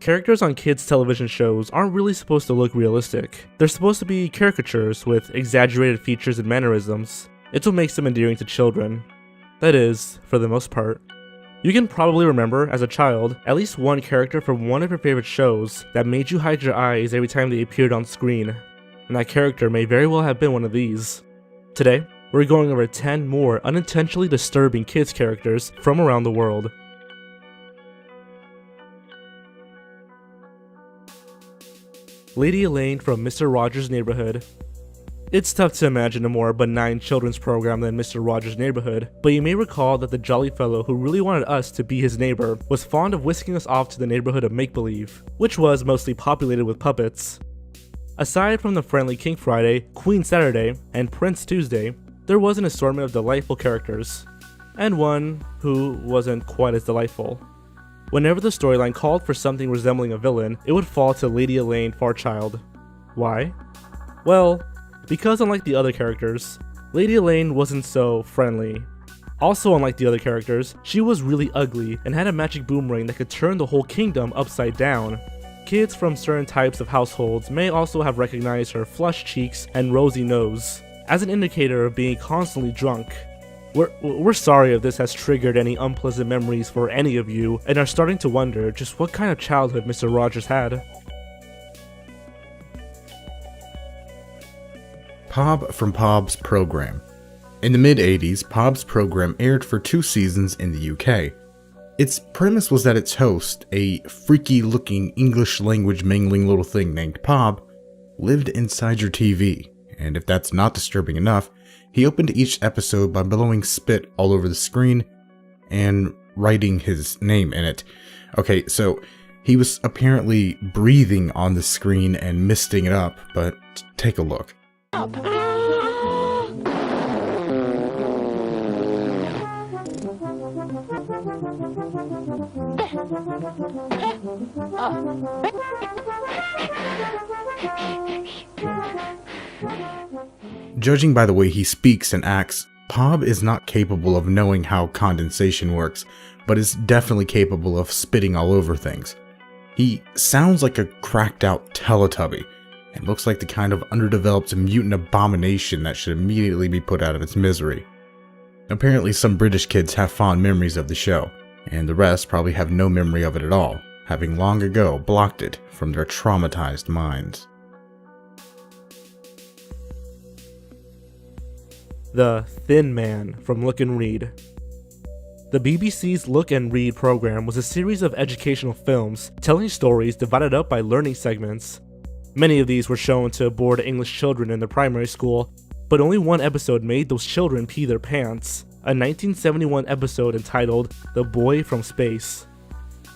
Characters on kids' television shows aren't really supposed to look realistic. They're supposed to be caricatures with exaggerated features and mannerisms. It's what makes them endearing to children. That is, for the most part. You can probably remember, as a child, at least one character from one of your favorite shows that made you hide your eyes every time they appeared on screen, and that character may very well have been one of these. Today, we're going over 10 more unintentionally disturbing kids characters from around the world. Lady Elaine from Mr. Rogers' Neighborhood. It's tough to imagine a more benign children's program than Mr. Rogers' Neighborhood, but you may recall that the jolly fellow who really wanted us to be his neighbor was fond of whisking us off to the neighborhood of make-believe, which was mostly populated with puppets. Aside from the friendly King Friday, Queen Saturday, and Prince Tuesday, there was an assortment of delightful characters, and one who wasn't quite as delightful. Whenever the storyline called for something resembling a villain, it would fall to Lady Elaine Fairchild. Why? Well, because unlike the other characters, Lady Elaine wasn't so friendly. Also unlike the other characters, she was really ugly and had a magic boomerang that could turn the whole kingdom upside down. Kids from certain types of households may also have recognized her flushed cheeks and rosy nose as an indicator of being constantly drunk. We're sorry if this has triggered any unpleasant memories for any of you and are starting to wonder just what kind of childhood Mr. Rogers had. Pob from Pob's Program. In the mid-80s, Pob's program aired for 2 seasons in the UK. Its premise was that its host, a freaky-looking English-language mingling little thing named Pob, lived inside your TV, and if that's not disturbing enough, he opened each episode by blowing spit all over the screen and writing his name in it. Okay, so he was apparently breathing on the screen and misting it up, but take a look. Judging by the way he speaks and acts, Pob is not capable of knowing how condensation works, but is definitely capable of spitting all over things. He sounds like a cracked out Teletubby, and looks like the kind of underdeveloped mutant abomination that should immediately be put out of its misery. Apparently some British kids have fond memories of the show, and the rest probably have no memory of it at all, having long ago blocked it from their traumatized minds. The Thin Man from Look and Read. The BBC's Look and Read program was a series of educational films telling stories divided up by learning segments. Many of these were shown to bored English children in their primary school, but only one episode made those children pee their pants, a 1971 episode entitled The Boy from Space.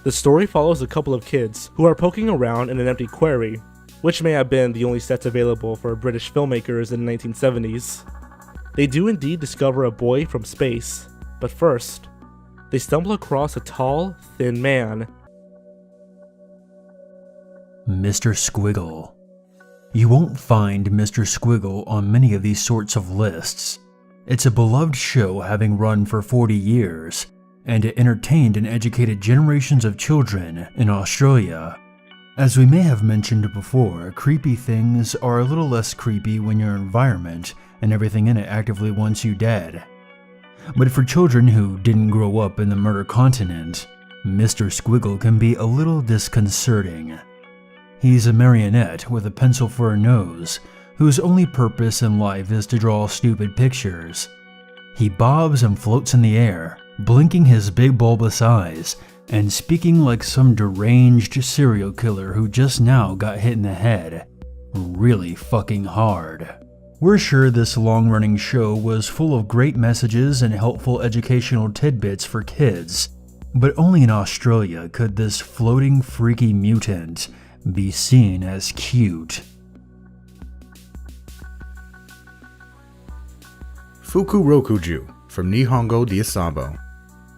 The story follows a couple of kids who are poking around in an empty quarry, which may have been the only sets available for British filmmakers in the 1970s. They do indeed discover a boy from space, but first, they stumble across a tall, thin man. Mr. Squiggle. You won't find Mr. Squiggle on many of these sorts of lists. It's a beloved show having run for 40 years, and it entertained and educated generations of children in Australia. As we may have mentioned before, creepy things are a little less creepy when your environment and everything in it actively wants you dead. But for children who didn't grow up in the murder continent, Mr. Squiggle can be a little disconcerting. He's a marionette with a pencil for a nose, whose only purpose in life is to draw stupid pictures. He bobs and floats in the air, blinking his big bulbous eyes, and speaking like some deranged serial killer who just now got hit in the head. Really fucking hard. We're sure this long-running show was full of great messages and helpful educational tidbits for kids, but only in Australia could this floating freaky mutant be seen as cute. Fukurokuju from Nihongo de Asabo.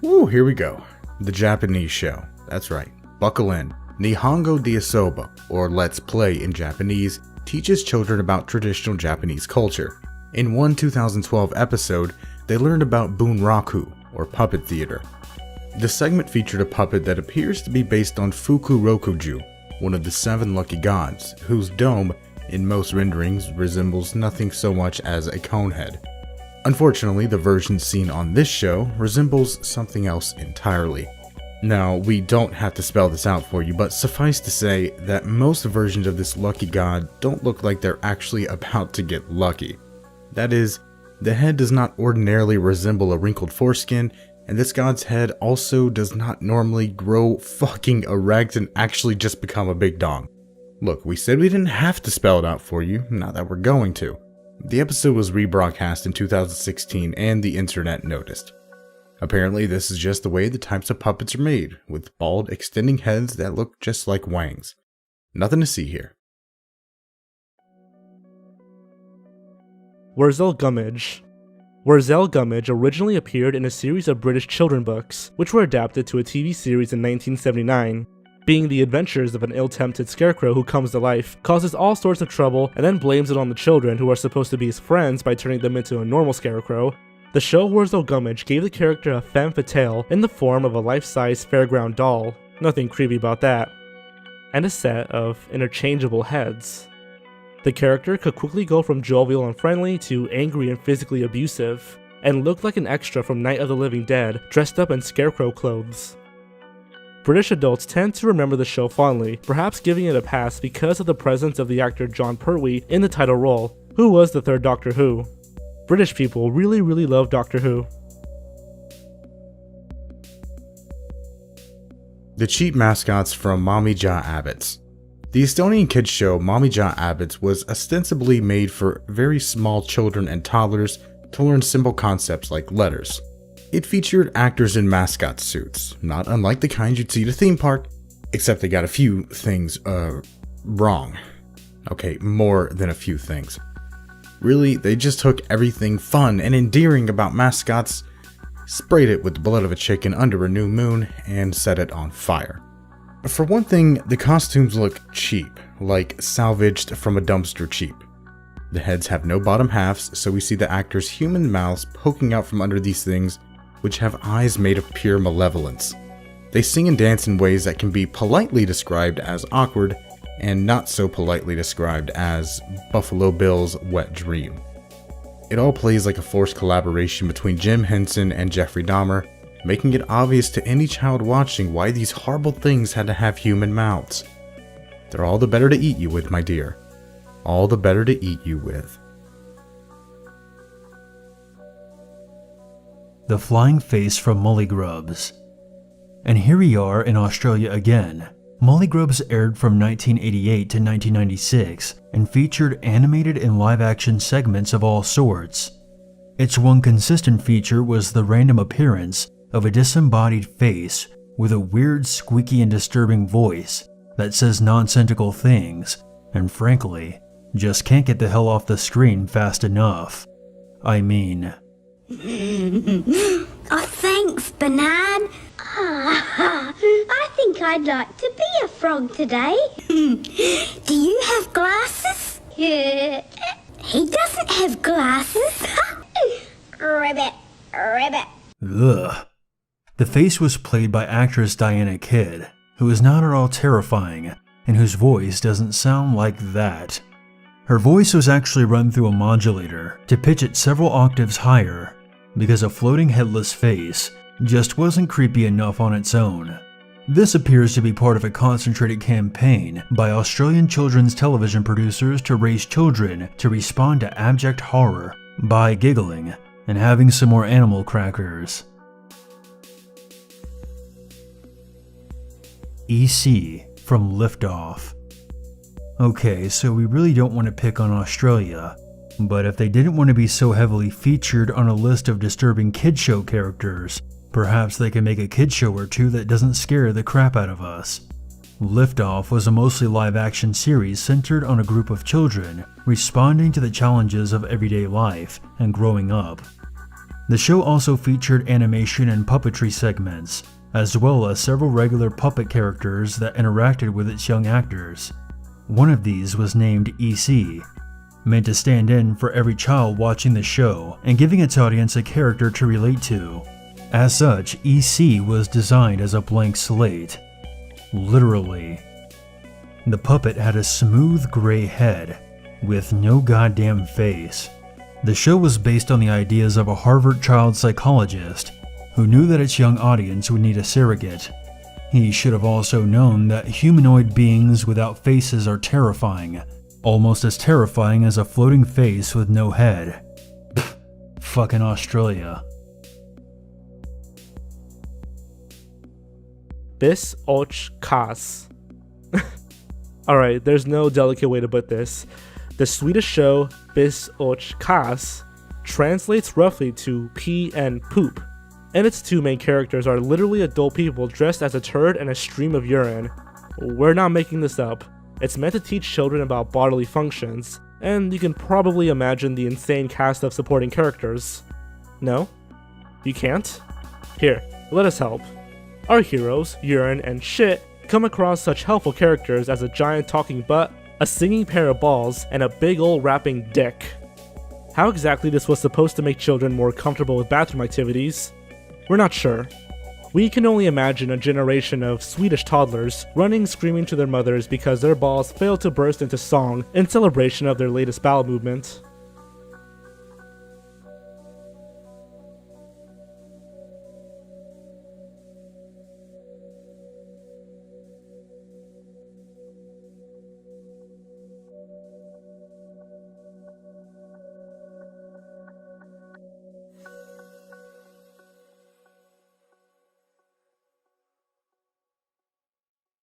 Woo, here we go. The Japanese show. That's right. Buckle in. Nihongo de Asabo, or Let's Play in Japanese, teaches children about traditional Japanese culture. In one 2012 episode, they learned about bunraku, or puppet theater. The segment featured a puppet that appears to be based on Fukurokuju, one of the 7 lucky gods, whose dome, in most renderings, resembles nothing so much as a cone head. Unfortunately, the version seen on this show resembles something else entirely. Now, we don't have to spell this out for you, but suffice to say that most versions of this lucky god don't look like they're actually about to get lucky. That is, the head does not ordinarily resemble a wrinkled foreskin, and this god's head also does not normally grow fucking erect and actually just become a big dong. Look, we said we didn't have to spell it out for you, not that we're going to. The episode was rebroadcast in 2016 and the internet noticed. Apparently this is just the way the types of puppets are made, with bald extending heads that look just like wangs. Nothing to see here. Wurzel Gummidge. Wurzel Gummidge originally appeared in a series of British children's books, which were adapted to a TV series in 1979. Being the adventures of an ill-tempted scarecrow who comes to life, causes all sorts of trouble, and then blames it on the children who are supposed to be his friends by turning them into a normal scarecrow. The show Wurzel Gummidge gave the character a femme fatale in the form of a life-size fairground doll, nothing creepy about that, and a set of interchangeable heads. The character could quickly go from jovial and friendly to angry and physically abusive, and looked like an extra from Night of the Living Dead dressed up in scarecrow clothes. British adults tend to remember the show fondly, perhaps giving it a pass because of the presence of the actor John Pertwee in the title role, who was the third Doctor Who. British people really love Doctor Who. The cheap mascots from Mommy Ja Abbott's. The Estonian kids show Mommy Ja Abbott's was ostensibly made for very small children and toddlers to learn simple concepts like letters. It featured actors in mascot suits, not unlike the kind you'd see at a theme park, except they got a few things, wrong. Okay, more than a few things. Really, they just took everything fun and endearing about mascots, sprayed it with the blood of a chicken under a new moon, and set it on fire. For one thing, the costumes look cheap, like salvaged from a dumpster cheap. The heads have no bottom halves, so we see the actors' human mouths poking out from under these things, which have eyes made of pure malevolence. They sing and dance in ways that can be politely described as awkward, and not so politely described as Buffalo Bill's wet dream. It all plays like a forced collaboration between Jim Henson and Jeffrey Dahmer, making it obvious to any child watching why these horrible things had to have human mouths. They're all the better to eat you with, my dear. All the better to eat you with. The Flying Face from Mullygrubs. And here we are in Australia again. Mullygrubs aired from 1988 to 1996 and featured animated and live-action segments of all sorts. Its one consistent feature was the random appearance of a disembodied face with a weird, squeaky and disturbing voice that says nonsensical things and frankly, just can't get the hell off the screen fast enough. I mean... Oh, thanks, Banan. I think I'd like to be a frog today. Do you have glasses? He doesn't have glasses. Ribbit, ribbit. Ugh. The face was played by actress Diana Kidd, who is not at all terrifying, and whose voice doesn't sound like that. Her voice was actually run through a modulator to pitch it several octaves higher, because a floating headless face just wasn't creepy enough on its own. This appears to be part of a concentrated campaign by Australian children's television producers to raise children to respond to abject horror by giggling and having some more animal crackers. EC from Liftoff. Okay, so we really don't want to pick on Australia, but if they didn't want to be so heavily featured on a list of disturbing kid show characters, perhaps they can make a kid show or two that doesn't scare the crap out of us. Liftoff was a mostly live-action series centered on a group of children responding to the challenges of everyday life and growing up. The show also featured animation and puppetry segments, as well as several regular puppet characters that interacted with its young actors. One of these was named EC, meant to stand in for every child watching the show and giving its audience a character to relate to. As such, EC was designed as a blank slate. Literally. The puppet had a smooth gray head, with no goddamn face. The show was based on the ideas of a Harvard child psychologist who knew that its young audience would need a surrogate. He should have also known that humanoid beings without faces are terrifying, almost as terrifying as a floating face with no head. Pfft, fucking Australia. Bis och kas. Alright, there's no delicate way to put this. The Swedish show Bis och kas translates roughly to pee and poop, and its two main characters are literally adult people dressed as a turd and a stream of urine. We're not making this up. It's meant to teach children about bodily functions, and you can probably imagine the insane cast of supporting characters. No? You can't? Here, let us help. Our heroes, urine and shit, come across such helpful characters as a giant talking butt, a singing pair of balls, and a big ol' rapping dick. How exactly this was supposed to make children more comfortable with bathroom activities, we're not sure. We can only imagine a generation of Swedish toddlers running screaming to their mothers because their balls failed to burst into song in celebration of their latest bowel movement.